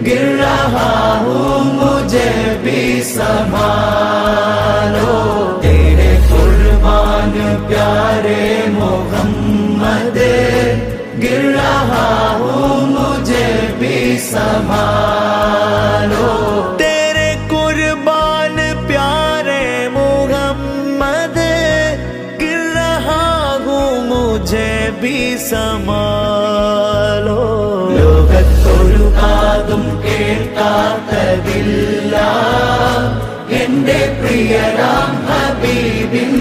गिर रहा हूँ मुझे भी संभालो। तेरे कुर्बान प्यारे मोहम्मद, गिर रहा हूँ मुझे भी संभालो। तेरे कुर्बान प्यारे मोहम्मद, गिर रहा हूँ मुझे भी संभालो। ലോകത്തൊരുപാടും കേൾക്കാത്തതില്ല എന്റെ പ്രിയരാം ഹബീബിൻ